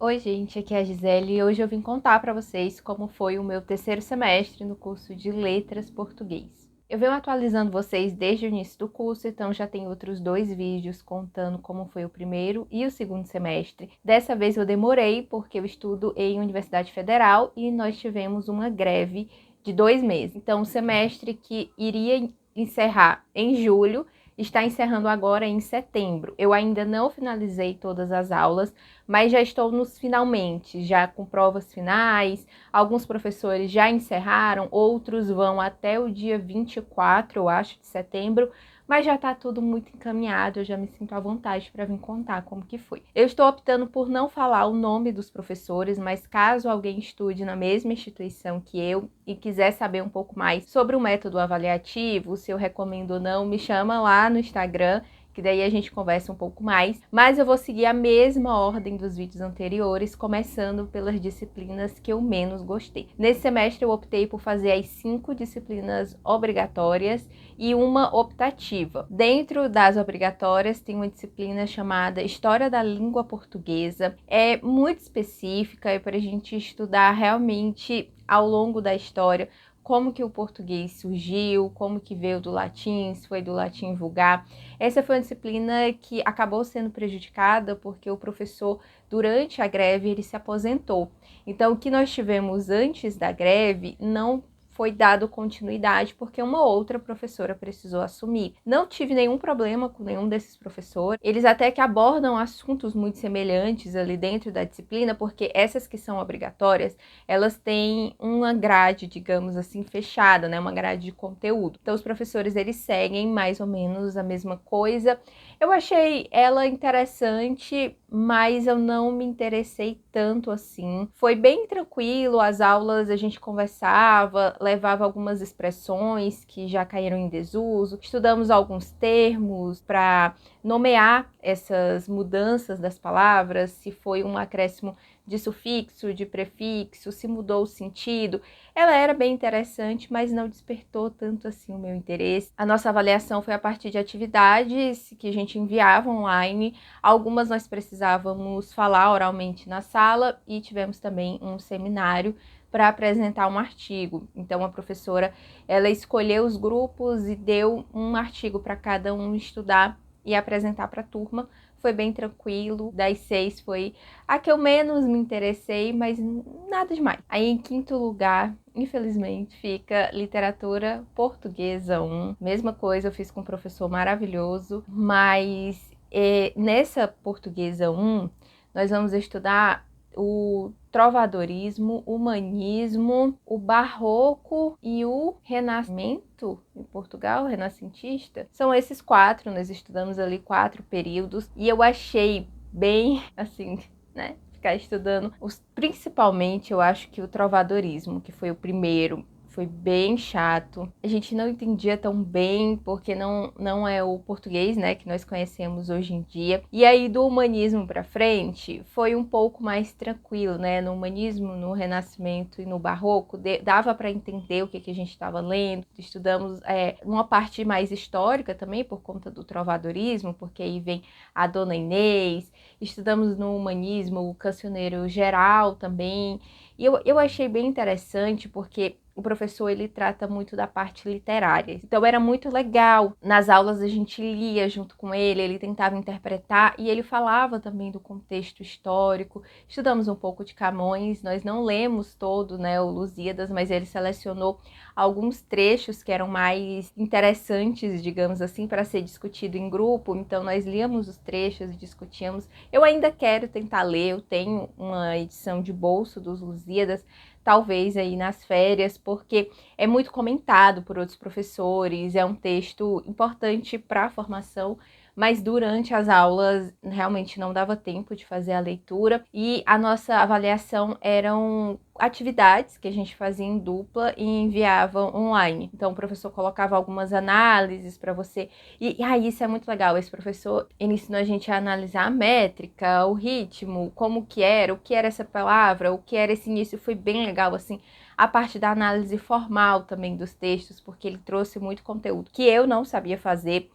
Oi, gente, aqui é a Gisele e hoje eu vim contar para vocês como foi o meu terceiro semestre no curso de Letras Português. Eu venho atualizando vocês desde o início do curso, então já tem outros 2 vídeos contando como foi o primeiro e o segundo semestre. Dessa vez eu demorei porque eu estudo em Universidade Federal e nós tivemos uma greve de 2 meses. Então, o semestre que iria encerrar em julho está encerrando agora em setembro. Eu ainda não finalizei todas as aulas, mas já estou nos finalmente, já com provas finais. Alguns professores já encerraram, outros vão até o dia 24, eu acho, de setembro, mas já está tudo muito encaminhado, eu já me sinto à vontade para vir contar como que foi. Eu estou optando por não falar o nome dos professores, mas caso alguém estude na mesma instituição que eu e quiser saber um pouco mais sobre o método avaliativo, se eu recomendo ou não, me chama lá no Instagram, que daí a gente conversa um pouco mais, mas eu vou seguir a mesma ordem dos vídeos anteriores, começando pelas disciplinas que eu menos gostei. Nesse semestre eu optei por fazer as 5 disciplinas obrigatórias e uma optativa. Dentro das obrigatórias tem uma disciplina chamada História da Língua Portuguesa, é muito específica, é para a gente estudar realmente ao longo da história como que o português surgiu, como que veio do latim, se foi do latim vulgar. Essa foi uma disciplina que acabou sendo prejudicada porque o professor, durante a greve, ele se aposentou. Então, o que nós tivemos antes da greve não foi dado continuidade porque uma outra professora precisou assumir. Não tive nenhum problema com nenhum desses professores. Eles até que abordam assuntos muito semelhantes ali dentro da disciplina, porque essas que são obrigatórias, elas têm uma grade, digamos assim, fechada, né? Uma grade de conteúdo. Então, os professores, eles seguem mais ou menos a mesma coisa. Eu achei ela interessante, mas eu não me interessei tanto assim. Foi bem tranquilo, as aulas a gente conversava, levava algumas expressões que já caíram em desuso, estudamos alguns termos para nomear essas mudanças das palavras, se foi um acréscimo de sufixo, de prefixo, se mudou o sentido. Ela era bem interessante, mas não despertou tanto assim o meu interesse. A nossa avaliação foi a partir de atividades que a gente enviava online. Algumas nós precisávamos falar oralmente na sala e tivemos também um seminário para apresentar um artigo. Então a professora, ela escolheu os grupos e deu um artigo para cada um estudar e apresentar para a turma. Foi bem tranquilo. Das 6 foi a que eu menos me interessei, mas nada demais. Aí em quinto lugar, infelizmente, fica Literatura Portuguesa 1. Mesma coisa, eu fiz com um professor maravilhoso, mas nessa Portuguesa 1, nós vamos estudar o trovadorismo, o humanismo, o barroco e o renascimento em Portugal, renascentista. São esses 4, nós estudamos ali 4 períodos e eu achei bem, assim, né, ficar estudando principalmente eu acho que o trovadorismo, que foi o primeiro. Foi bem chato. A gente não entendia tão bem, porque não é o português, né, que nós conhecemos hoje em dia. E aí, do humanismo para frente, foi um pouco mais tranquilo, né? No humanismo, no Renascimento e no Barroco, dava para entender o que a gente estava lendo. Estudamos uma parte mais histórica também, por conta do trovadorismo, porque aí vem a Dona Inês. Estudamos no humanismo o Cancioneiro Geral também. E eu achei bem interessante, porque o professor, ele trata muito da parte literária. Então era muito legal. Nas aulas a gente lia junto com ele tentava interpretar e ele falava também do contexto histórico. Estudamos um pouco de Camões, nós não lemos todo, né, o Lusíadas, mas ele selecionou alguns trechos que eram mais interessantes, digamos assim, para ser discutido em grupo. Então nós líamos os trechos e discutíamos. Eu ainda quero tentar ler, eu tenho uma edição de bolso dos Lusíadas, talvez aí nas férias, porque é muito comentado por outros professores, é um texto importante para a formação, mas durante as aulas realmente não dava tempo de fazer a leitura e a nossa avaliação eram atividades que a gente fazia em dupla e enviava online. Então o professor colocava algumas análises para você e isso é muito legal. Esse professor, ele ensinou a gente a analisar a métrica, o ritmo, como que era, o que era essa palavra, o que era esse início. Foi bem legal, assim, a parte da análise formal também dos textos, porque ele trouxe muito conteúdo que eu não sabia fazer.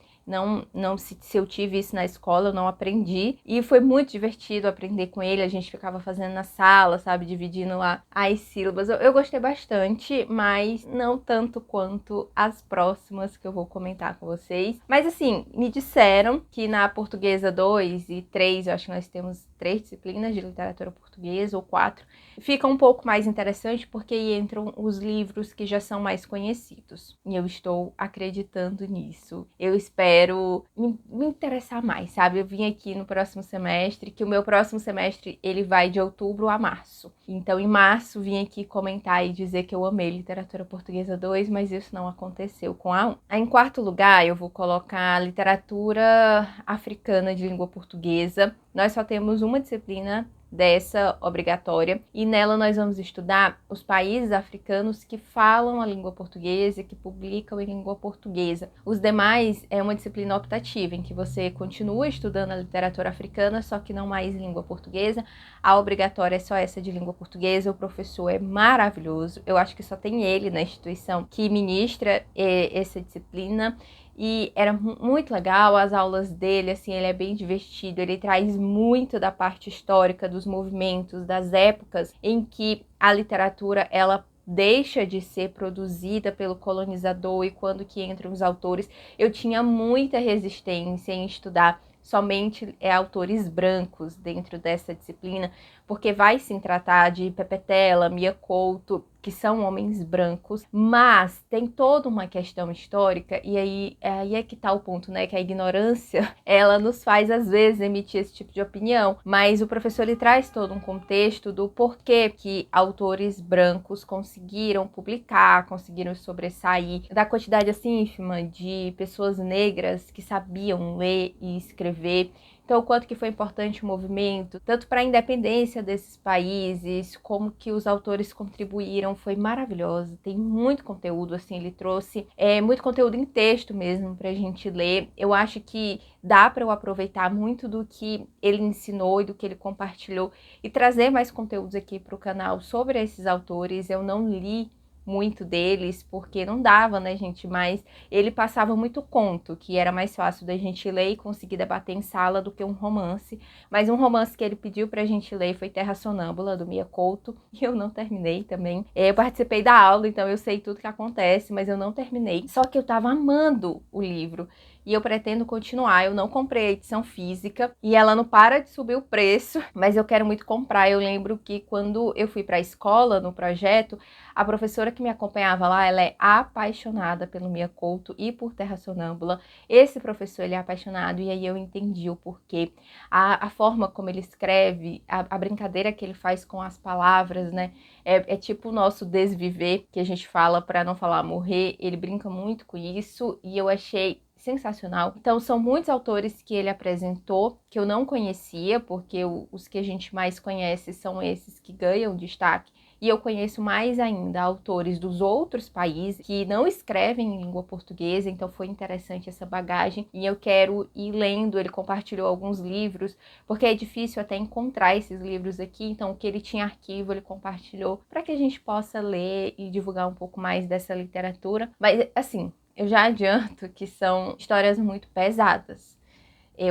Se eu tive isso na escola, eu não aprendi. E foi muito divertido aprender com ele. A gente ficava fazendo na sala, sabe? Dividindo lá as sílabas. Eu gostei bastante, mas não tanto quanto as próximas que eu vou comentar com vocês. Mas assim, me disseram que na Portuguesa 2 e 3, eu acho que nós temos 3 disciplinas de literatura portuguesa, ou 4, fica um pouco mais interessante porque aí entram os livros que já são mais conhecidos. E eu estou acreditando nisso. Eu espero me interessar mais, sabe? Eu vim aqui no próximo semestre, que o meu próximo semestre ele vai de outubro a março. Então, em março, vim aqui comentar e dizer que eu amei literatura portuguesa 2, mas isso não aconteceu com a 1. Aí, em quarto lugar, eu vou colocar literatura africana de língua portuguesa. Nós só temos uma disciplina dessa obrigatória e nela nós vamos estudar os países africanos que falam a língua portuguesa e que publicam em língua portuguesa. Os demais é uma disciplina optativa em que você continua estudando a literatura africana, só que não mais em língua portuguesa. A obrigatória é só essa de língua portuguesa. O professor é maravilhoso, eu acho que só tem ele na instituição que ministra essa disciplina. E era muito legal as aulas dele, assim, ele é bem divertido, ele traz muito da parte histórica, dos movimentos, das épocas em que a literatura, ela deixa de ser produzida pelo colonizador e quando que entram os autores. Eu tinha muita resistência em estudar somente autores brancos dentro dessa disciplina, porque vai se tratar de Pepe Tela, Mia Couto, que são homens brancos, mas tem toda uma questão histórica, e aí é que tá o ponto, né, que a ignorância, ela nos faz, às vezes, emitir esse tipo de opinião, mas o professor, ele traz todo um contexto do porquê que autores brancos conseguiram publicar, conseguiram sobressair, da quantidade, assim, ínfima de pessoas negras que sabiam ler e escrever. Então, o quanto que foi importante o movimento, tanto para a independência desses países, como que os autores contribuíram, foi maravilhoso. Tem muito conteúdo, assim, ele trouxe muito conteúdo em texto mesmo para a gente ler. Eu acho que dá para eu aproveitar muito do que ele ensinou e do que ele compartilhou e trazer mais conteúdos aqui para o canal sobre esses autores. Eu não li muito deles, porque não dava, né, gente? Mas ele passava muito conto, que era mais fácil da gente ler e conseguir debater em sala do que um romance. Mas um romance que ele pediu pra gente ler foi Terra Sonâmbula, do Mia Couto, e eu não terminei também. Eu participei da aula, então eu sei tudo que acontece, mas eu não terminei. Só que eu tava amando o livro. E eu pretendo continuar. Eu não comprei a edição física e ela não para de subir o preço, mas eu quero muito comprar. Eu lembro que quando eu fui para a escola, no projeto, a professora que me acompanhava lá, ela é apaixonada pelo Mia Couto e por Terra Sonâmbula. Esse professor, ele é apaixonado e aí eu entendi o porquê. A forma como ele escreve, a brincadeira que ele faz com as palavras, né? É tipo o nosso desviver, que a gente fala para não falar morrer. Ele brinca muito com isso e eu achei sensacional. Então, são muitos autores que ele apresentou que eu não conhecia, porque os que a gente mais conhece são esses que ganham destaque. E eu conheço mais ainda autores dos outros países que não escrevem em língua portuguesa, então foi interessante essa bagagem. E eu quero ir lendo, ele compartilhou alguns livros, porque é difícil até encontrar esses livros aqui, então o que ele tinha arquivo ele compartilhou para que a gente possa ler e divulgar um pouco mais dessa literatura. Mas, assim, eu já adianto que são histórias muito pesadas.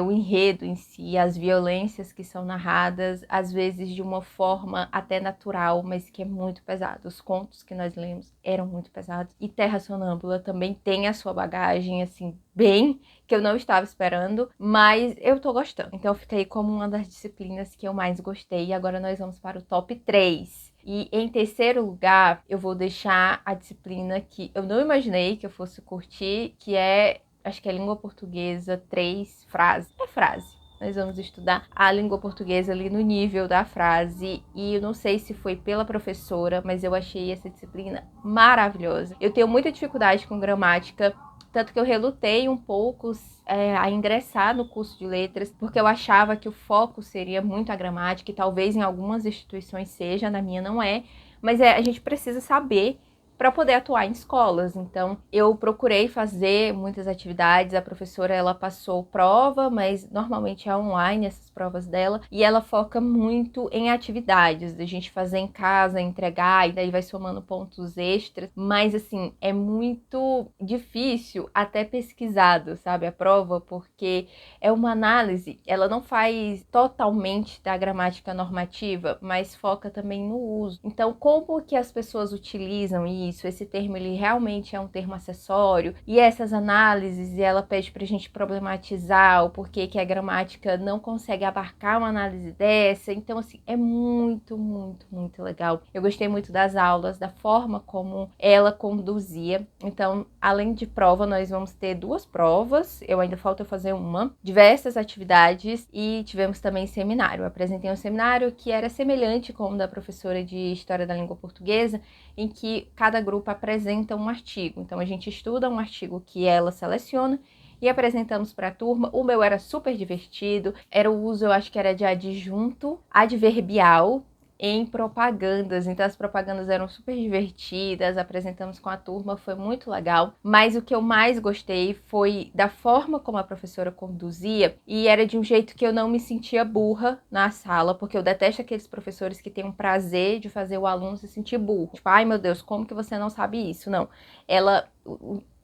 O enredo em si, as violências que são narradas, às vezes de uma forma até natural, mas que é muito pesado. Os contos que nós lemos eram muito pesados. E Terra Sonâmbula também tem a sua bagagem, assim, bem, que eu não estava esperando, mas eu tô gostando. Então eu fiquei como uma das disciplinas que eu mais gostei. E agora nós vamos para o top 3. E em terceiro lugar, eu vou deixar a disciplina que eu não imaginei que eu fosse curtir, que é, acho que é língua portuguesa 3, frase. É frase. Nós vamos estudar a língua portuguesa ali no nível da frase. E eu não sei se foi pela professora, mas eu achei essa disciplina maravilhosa. Eu tenho muita dificuldade com gramática, tanto que eu relutei um pouco a ingressar no curso de letras, porque eu achava que o foco seria muito a gramática, e talvez em algumas instituições seja, na minha não é, mas a gente precisa saber para poder atuar em escolas. Então, eu procurei fazer muitas atividades. A professora, ela passou prova, mas normalmente é online essas provas dela, e ela foca muito em atividades, da gente fazer em casa, entregar, e daí vai somando pontos extras. Mas, assim, é muito difícil até pesquisado, sabe, a prova, porque é uma análise, ela não faz totalmente da gramática normativa, mas foca também no uso. Então, como que as pessoas utilizam isso? Esse termo, ele realmente é um termo acessório? E essas análises, ela pede pra gente problematizar o porquê que a gramática não consegue abarcar uma análise dessa. Então, assim, é muito, muito, muito legal. Eu gostei muito das aulas, da forma como ela conduzia. Então, além de prova, nós vamos ter 2 provas. Eu ainda falta fazer uma. Diversas atividades e tivemos também seminário. Eu apresentei um seminário que era semelhante com o da professora de História da Língua Portuguesa, em que cada grupo apresenta um artigo. Então, a gente estuda um artigo que ela seleciona e apresentamos para a turma. O meu era super divertido, era o uso, eu acho que era de adjunto adverbial em propagandas, então as propagandas eram super divertidas, apresentamos com a turma, foi muito legal, mas o que eu mais gostei foi da forma como a professora conduzia, e era de um jeito que eu não me sentia burra na sala, porque eu detesto aqueles professores que têm um prazer de fazer o aluno se sentir burro, tipo, ai meu Deus, como que você não sabe isso? Não, ela...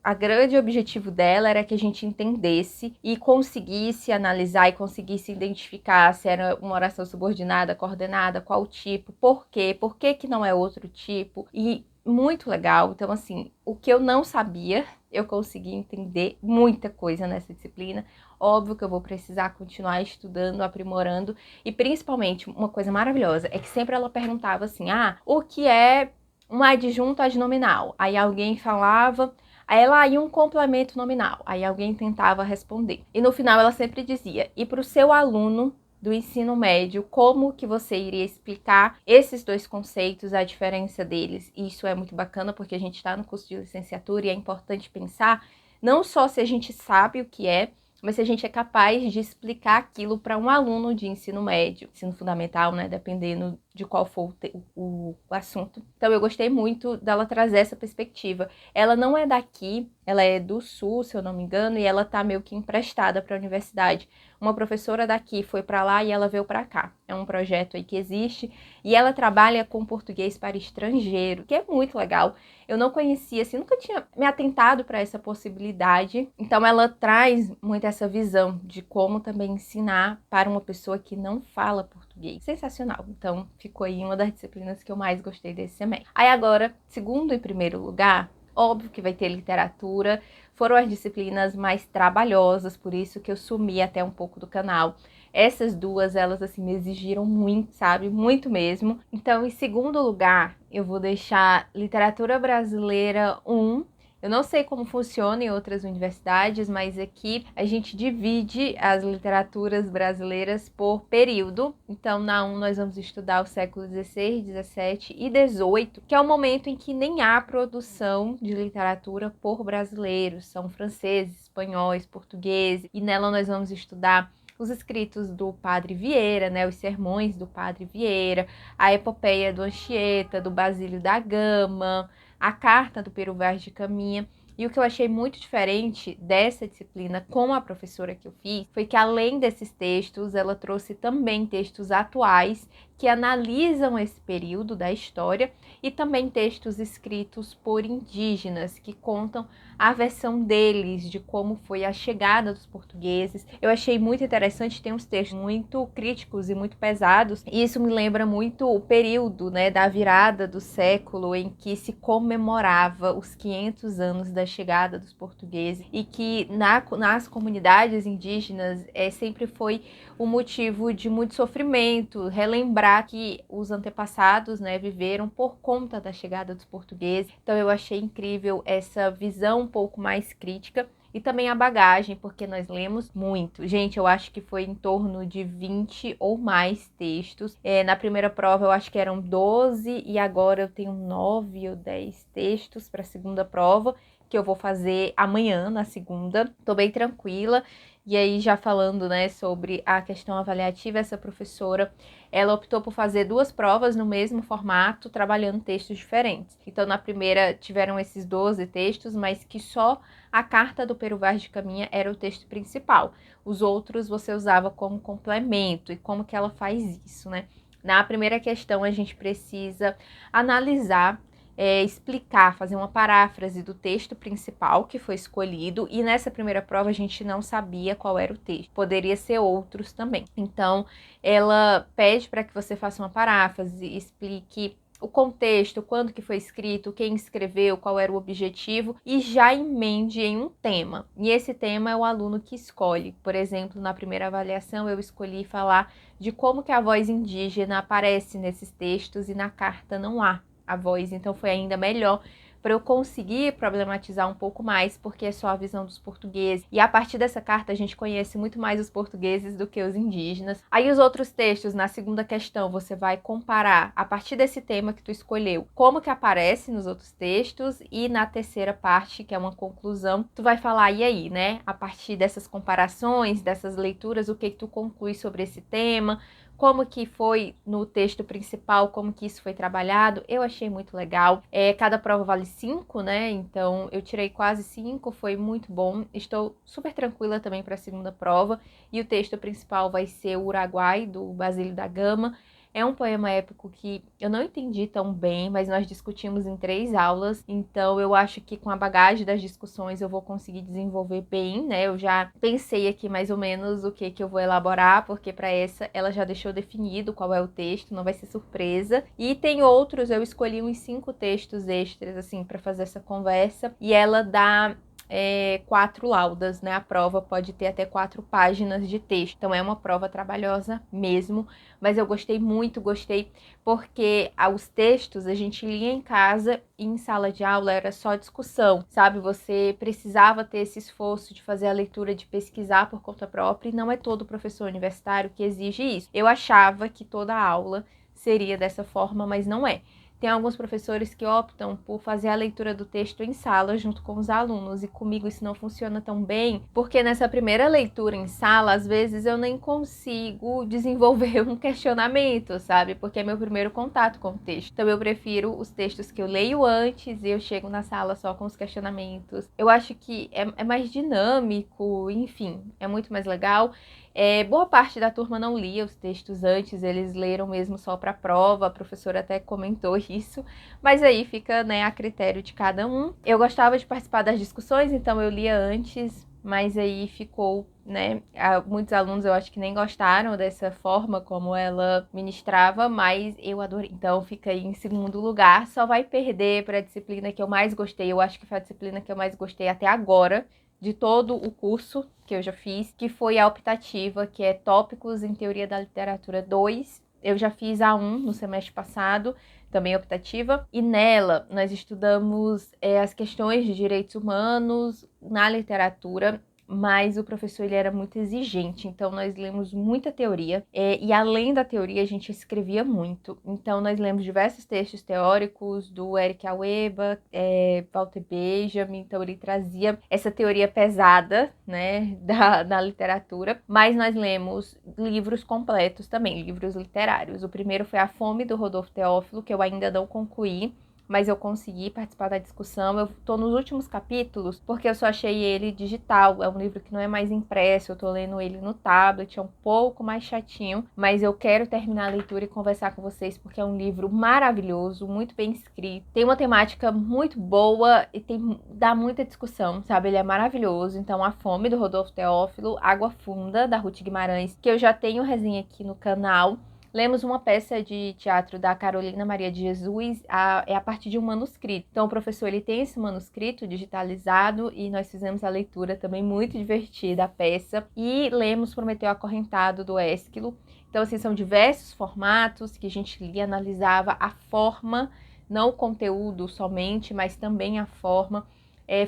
A grande objetivo dela era que a gente entendesse e conseguisse analisar e conseguisse identificar se era uma oração subordinada, coordenada, qual tipo, por que que não é outro tipo. E muito legal. Então, assim, o que eu não sabia, eu consegui entender muita coisa nessa disciplina. Óbvio que eu vou precisar continuar estudando, aprimorando. E principalmente, uma coisa maravilhosa é que sempre ela perguntava assim, o que é um adjunto adnominal? Aí alguém falava... Aí ela ia um complemento nominal, aí alguém tentava responder. E no final ela sempre dizia, e para o seu aluno do ensino médio, como que você iria explicar esses 2 conceitos, a diferença deles? E isso é muito bacana porque a gente está no curso de licenciatura e é importante pensar não só se a gente sabe o que é, mas se a gente é capaz de explicar aquilo para um aluno de ensino médio, ensino fundamental, né, dependendo de qual for o assunto. Então eu gostei muito dela trazer essa perspectiva. Ela não é daqui, ela é do Sul, se eu não me engano, e ela tá meio que emprestada para a universidade. Uma professora daqui foi para lá e ela veio para cá. É um projeto aí que existe e ela trabalha com português para estrangeiro, que é muito legal. Eu não conhecia, assim, nunca tinha me atentado para essa possibilidade. Então ela traz muito essa visão de como também ensinar para uma pessoa que não fala português. Sensacional. Então ficou aí uma das disciplinas que eu mais gostei desse semestre. Aí agora, segundo e primeiro lugar, óbvio que vai ter literatura, foram as disciplinas mais trabalhosas, por isso que eu sumi até um pouco do canal. Essas 2, elas assim me exigiram muito, sabe? Muito mesmo. Então, em segundo lugar, eu vou deixar Literatura Brasileira 1. Eu não sei como funciona em outras universidades, mas aqui a gente divide as literaturas brasileiras por período. Então, na 1 nós vamos estudar o século XVI, XVII e XVIII, que é o momento em que nem há produção de literatura por brasileiros. São franceses, espanhóis, portugueses. E nela nós vamos estudar os escritos do Padre Vieira, né, os sermões do Padre Vieira, a epopeia do Anchieta, do Basílio da Gama, a carta do Pero Vaz de Caminha. E o que eu achei muito diferente dessa disciplina com a professora que eu fiz foi que, além desses textos, ela trouxe também textos atuais que analisam esse período da história e também textos escritos por indígenas que contam a versão deles de como foi a chegada dos portugueses. Eu achei muito interessante, tem uns textos muito críticos e muito pesados, e isso me lembra muito o período, né, da virada do século em que se comemorava os 500 anos da chegada dos portugueses e que nas comunidades indígenas sempre foi um motivo de muito sofrimento, relembrar que os antepassados, né, viveram por conta da chegada dos portugueses. Então eu achei incrível essa visão um pouco mais crítica e também a bagagem, porque nós lemos muito. Gente, eu acho que foi em torno de 20 ou mais textos. Na primeira prova eu acho que eram 12 e agora eu tenho 9 ou 10 textos para a segunda prova, que eu vou fazer amanhã, na segunda. Tô bem tranquila. E aí, já falando, né, sobre a questão avaliativa, essa professora, ela optou por fazer 2 provas no mesmo formato, trabalhando textos diferentes. Então, na primeira tiveram esses 12 textos, mas que só a carta do Pero Vaz de Caminha era o texto principal. Os outros você usava como complemento. E como que ela faz isso, né? Na primeira questão, a gente precisa analisar, explicar, fazer uma paráfrase do texto principal que foi escolhido, e nessa primeira prova a gente não sabia qual era o texto, poderia ser outros também. Então, ela pede para que você faça uma paráfrase, explique o contexto, quando que foi escrito, quem escreveu, qual era o objetivo, e já emende em um tema. E esse tema é o aluno que escolhe. Por exemplo, na primeira avaliação eu escolhi falar de como que a voz indígena aparece nesses textos e na carta não há a voz, então foi ainda melhor para eu conseguir problematizar um pouco mais, porque é só a visão dos portugueses. E a partir dessa carta a gente conhece muito mais os portugueses do que os indígenas. Aí os outros textos, na segunda questão, você vai comparar, a partir desse tema que tu escolheu, como que aparece nos outros textos, e na terceira parte, que é uma conclusão, tu vai falar, e aí, né? A partir dessas comparações, dessas leituras, o que tu conclui sobre esse tema, como que foi no texto principal, como que isso foi trabalhado. Eu achei muito legal. Cada prova vale 5, né? Então eu tirei quase 5, foi muito bom. Estou super tranquila também para a segunda prova. E o texto principal vai ser o Uruguai, do Basílio da Gama. É um poema épico que eu não entendi tão bem, mas nós discutimos em 3 aulas, então eu acho que com a bagagem das discussões eu vou conseguir desenvolver bem, né? Eu já pensei aqui mais ou menos o que eu vou elaborar, porque para essa ela já deixou definido qual é o texto, não vai ser surpresa. E tem outros, eu escolhi uns 5 textos extras, assim, para fazer essa conversa, e ela dá 4 laudas, né? A prova pode ter até 4 páginas de texto. Então é uma prova trabalhosa mesmo, mas eu gostei muito, porque os textos a gente lia em casa e em sala de aula era só discussão, sabe? Você precisava ter esse esforço de fazer a leitura, de pesquisar por conta própria, e não é todo professor universitário que exige isso. Eu achava que toda aula seria dessa forma, mas não é. Tem alguns professores que optam por fazer a leitura do texto em sala junto com os alunos, e comigo isso não funciona tão bem, porque nessa primeira leitura em sala, às vezes eu nem consigo desenvolver um questionamento, sabe? Porque é meu primeiro contato com o texto. Então eu prefiro os textos que eu leio antes e eu chego na sala só com os questionamentos. Eu acho que é mais dinâmico, enfim, é muito mais legal. Boa parte da turma não lia os textos antes, eles leram mesmo só para a prova, a professora até comentou isso, mas aí fica, né, a critério de cada um. Eu gostava de participar das discussões, então eu lia antes, mas aí ficou, né, muitos alunos eu acho que nem gostaram dessa forma como ela ministrava, mas eu adorei. Então fica aí em segundo lugar, só vai perder para a disciplina que eu mais gostei, eu acho que foi a disciplina que eu mais gostei até agora, de todo o curso que eu já fiz, que foi a optativa, que é Tópicos em Teoria da Literatura 2. Eu já fiz a 1 no semestre passado, também optativa, e nela nós estudamos as questões de direitos humanos na literatura, mas o professor ele era muito exigente, então nós lemos muita teoria, e além da teoria a gente escrevia muito. Então nós lemos diversos textos teóricos do Eric Aueba, Walter Benjamin, então ele trazia essa teoria pesada, né, da literatura, mas nós lemos livros completos também, livros literários. O primeiro foi A Fome, do Rodolfo Teófilo, que eu ainda não concluí, mas eu consegui participar da discussão. Eu tô nos últimos capítulos, porque eu só achei ele digital, é um livro que não é mais impresso, eu tô lendo ele no tablet, é um pouco mais chatinho, mas eu quero terminar a leitura e conversar com vocês, porque é um livro maravilhoso, muito bem escrito, tem uma temática muito boa e dá muita discussão, sabe? Ele é maravilhoso. Então, A Fome, do Rodolfo Teófilo, Água Funda, da Ruth Guimarães, que eu já tenho resenha aqui no canal. Lemos uma peça de teatro da Carolina Maria de Jesus, a partir de um manuscrito. Então, o professor ele tem esse manuscrito digitalizado e nós fizemos a leitura também muito divertida, a peça. E lemos Prometeu Acorrentado, do Ésquilo. Então, assim, são diversos formatos que a gente lia, analisava a forma, não o conteúdo somente, mas também a forma.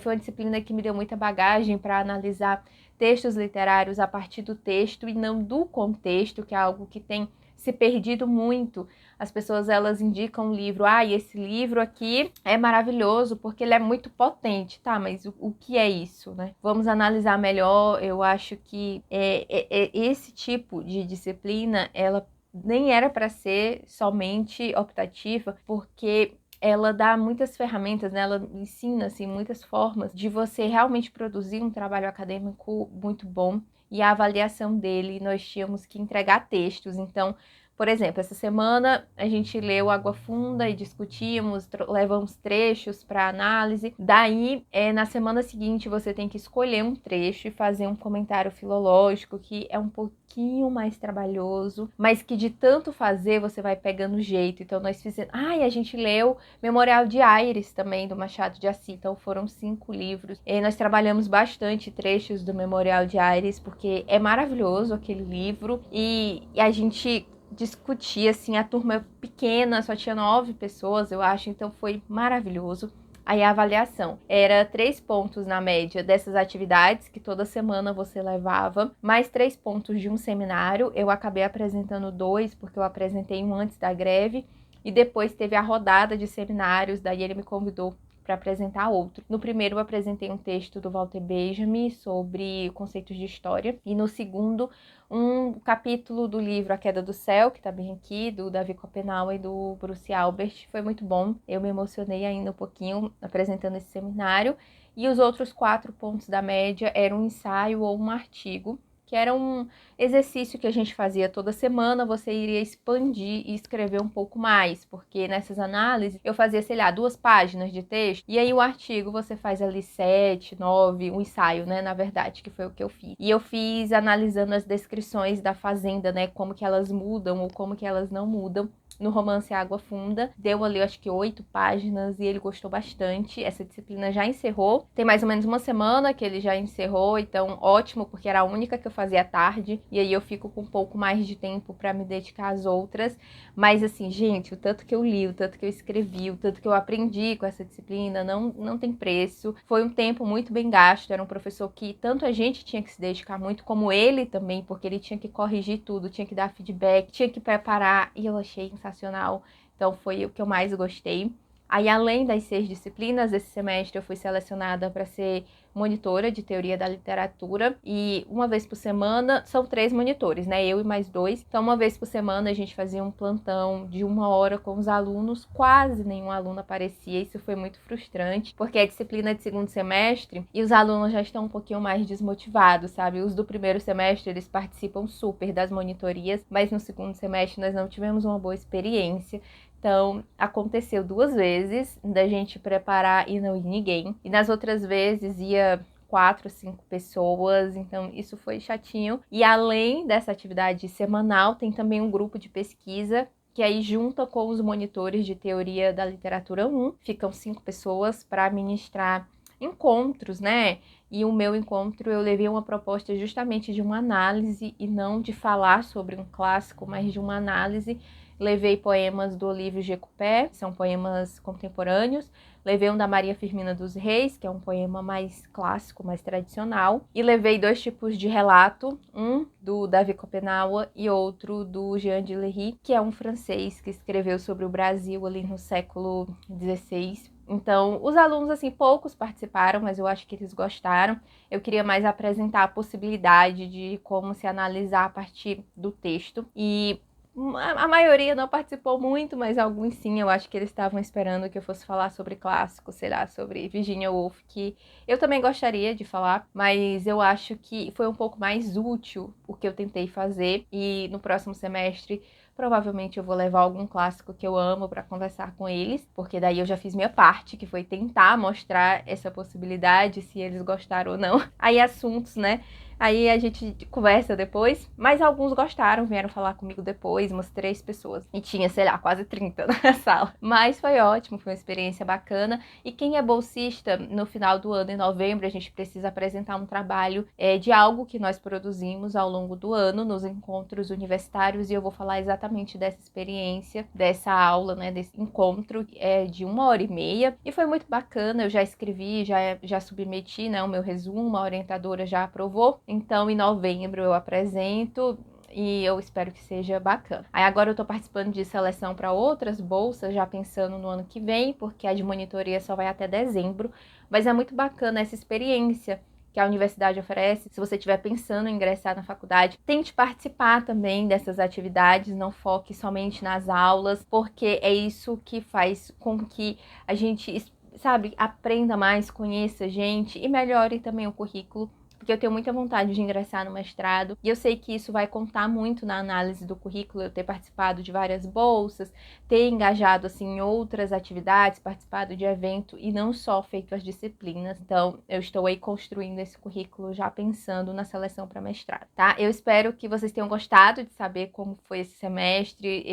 Foi uma disciplina que me deu muita bagagem para analisar textos literários a partir do texto e não do contexto, que é algo que tem se perdido muito. As pessoas elas indicam um livro, e esse livro aqui é maravilhoso porque ele é muito potente, tá? Mas o que é isso, né? Vamos analisar melhor. Eu acho que esse tipo de disciplina, ela nem era para ser somente optativa, porque ela dá muitas ferramentas, né? Ela ensina assim, muitas formas de você realmente produzir um trabalho acadêmico muito bom. E a avaliação dele, nós tínhamos que entregar textos. Então, por exemplo, essa semana a gente leu Água Funda e discutimos, levamos trechos para análise. Daí, na semana seguinte, você tem que escolher um trecho e fazer um comentário filológico, que é um pouquinho mais trabalhoso, mas que de tanto fazer você vai pegando jeito. Então, nós fizemos. E a gente leu Memorial de Aires também, do Machado de Assis. Então, foram 5 livros. E nós trabalhamos bastante trechos do Memorial de Aires, porque é maravilhoso aquele livro. E a gente discutir, assim, a turma pequena, só tinha 9 pessoas, eu acho, então foi maravilhoso. Aí a avaliação era 3 pontos na média dessas atividades que toda semana você levava, mais 3 pontos de um seminário. Eu acabei apresentando 2, porque eu apresentei um antes da greve, e depois teve a rodada de seminários, daí ele me convidou para apresentar outro. No primeiro eu apresentei um texto do Walter Benjamin sobre conceitos de história, e no segundo um capítulo do livro A Queda do Céu, que tá bem aqui, do Davi Copenau e do Bruce Albert. Foi muito bom, eu me emocionei ainda um pouquinho apresentando esse seminário. E os outros 4 pontos da média eram um ensaio ou um artigo, que era um exercício que a gente fazia toda semana. Você iria expandir e escrever um pouco mais, porque nessas análises eu fazia, sei lá, 2 páginas de texto, e aí o artigo você faz ali 7, 9, um ensaio, né, na verdade, que foi o que eu fiz. E eu fiz analisando as descrições da fazenda, né, como que elas mudam ou como que elas não mudam. No romance Água Funda, deu ali, eu acho que 8 páginas, e ele gostou bastante. Essa disciplina já encerrou, tem mais ou menos uma semana que ele já encerrou, então ótimo, porque era a única que eu fazia à tarde, e aí eu fico com um pouco mais de tempo para me dedicar às outras. Mas assim, gente, o tanto que eu li, o tanto que eu escrevi, o tanto que eu aprendi com essa disciplina, não tem preço. Foi um tempo muito bem gasto, era um professor que tanto a gente tinha que se dedicar muito, como ele também, porque ele tinha que corrigir tudo, tinha que dar feedback, tinha que preparar, e eu achei sensacional. Então foi o que eu mais gostei. Aí, além das 6 disciplinas, esse semestre eu fui selecionada para ser monitora de teoria da literatura, e uma vez por semana, são 3 monitores, né? Eu e mais 2. Então, uma vez por semana a gente fazia um plantão de 1 hora com os alunos, quase nenhum aluno aparecia, isso foi muito frustrante, porque é disciplina de segundo semestre e os alunos já estão um pouquinho mais desmotivados, sabe? Os do primeiro semestre, eles participam super das monitorias, mas no segundo semestre nós não tivemos uma boa experiência. Então, aconteceu 2 vezes da gente preparar e não ir ninguém. E nas outras vezes ia 4, 5 pessoas, então isso foi chatinho. E além dessa atividade semanal, tem também um grupo de pesquisa, que aí junta com os monitores de teoria da literatura 1. Ficam 5 pessoas para ministrar encontros, né? E o meu encontro, eu levei uma proposta justamente de uma análise, e não de falar sobre um clássico, mas de uma análise. Levei poemas do Olívio Jecupé, são poemas contemporâneos. Levei um da Maria Firmina dos Reis, que é um poema mais clássico, mais tradicional. E levei 2 tipos de relato, um do Davi Copenau e outro do Jean de Lery, que é um francês que escreveu sobre o Brasil ali no século XVI. Então, os alunos, assim, poucos participaram, mas eu acho que eles gostaram. Eu queria mais apresentar a possibilidade de como se analisar a partir do texto. E a maioria não participou muito, mas alguns sim. Eu acho que eles estavam esperando que eu fosse falar sobre clássicos, sei lá, sobre Virginia Woolf, que eu também gostaria de falar, mas eu acho que foi um pouco mais útil o que eu tentei fazer. E no próximo semestre, provavelmente eu vou levar algum clássico que eu amo para conversar com eles, porque daí eu já fiz minha parte, que foi tentar mostrar essa possibilidade, se eles gostaram ou não. Aí assuntos, né? Aí a gente conversa depois, mas alguns gostaram, vieram falar comigo depois, umas 3 pessoas. E tinha, sei lá, quase 30 na sala. Mas foi ótimo, foi uma experiência bacana. E quem é bolsista, no final do ano, em novembro, a gente precisa apresentar um trabalho de algo que nós produzimos ao longo do ano, nos encontros universitários, e eu vou falar exatamente dessa experiência, dessa aula, né, desse encontro de 1h30. E foi muito bacana, eu já escrevi, já submeti, né, o meu resumo, a orientadora já aprovou. Então, em novembro eu apresento e eu espero que seja bacana. Aí agora eu tô participando de seleção para outras bolsas, já pensando no ano que vem, porque a de monitoria só vai até dezembro, mas é muito bacana essa experiência que a universidade oferece. Se você estiver pensando em ingressar na faculdade, tente participar também dessas atividades, não foque somente nas aulas, porque é isso que faz com que a gente, sabe, aprenda mais, conheça gente e melhore também o currículo. Porque eu tenho muita vontade de ingressar no mestrado e eu sei que isso vai contar muito na análise do currículo, eu ter participado de várias bolsas, ter engajado assim em outras atividades, participado de evento e não só feito as disciplinas. Então, eu estou aí construindo esse currículo já pensando na seleção para mestrado, tá? Eu espero que vocês tenham gostado de saber como foi esse semestre.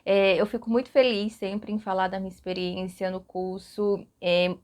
Eu fico muito feliz sempre em falar da minha experiência no curso.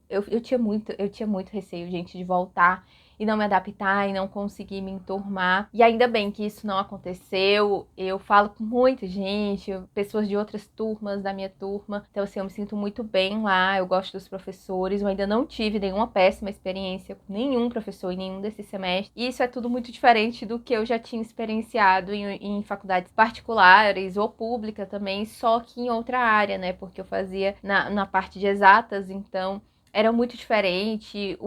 Eu tinha muito receio, gente, de voltar e não me adaptar e não conseguir me enturmar. E ainda bem que isso não aconteceu. Eu falo com muita gente, pessoas de outras turmas da minha turma. Então, assim, eu me sinto muito bem lá. Eu gosto dos professores. Eu ainda não tive nenhuma péssima experiência com nenhum professor em nenhum desses semestres. E isso é tudo muito diferente do que eu já tinha experienciado em faculdades particulares ou pública também, só que em outra área, né? Porque eu fazia na parte de exatas, então era muito diferente,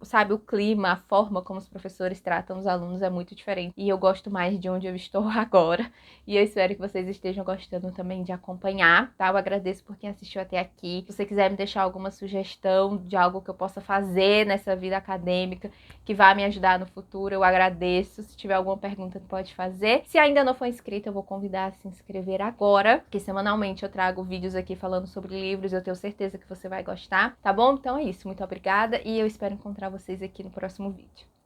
sabe, o clima, a forma como os professores tratam os alunos é muito diferente. E eu gosto mais de onde eu estou agora. E eu espero que vocês estejam gostando também de acompanhar, tá? Eu agradeço por quem assistiu até aqui. Se você quiser me deixar alguma sugestão de algo que eu possa fazer nessa vida acadêmica, que vá me ajudar no futuro, eu agradeço. Se tiver alguma pergunta, pode fazer. Se ainda não for inscrito, eu vou convidar a se inscrever agora, porque semanalmente eu trago vídeos aqui falando sobre livros, eu tenho certeza que você vai gostar, tá bom? Então é isso, muito obrigada e eu espero encontrar vocês aqui no próximo vídeo.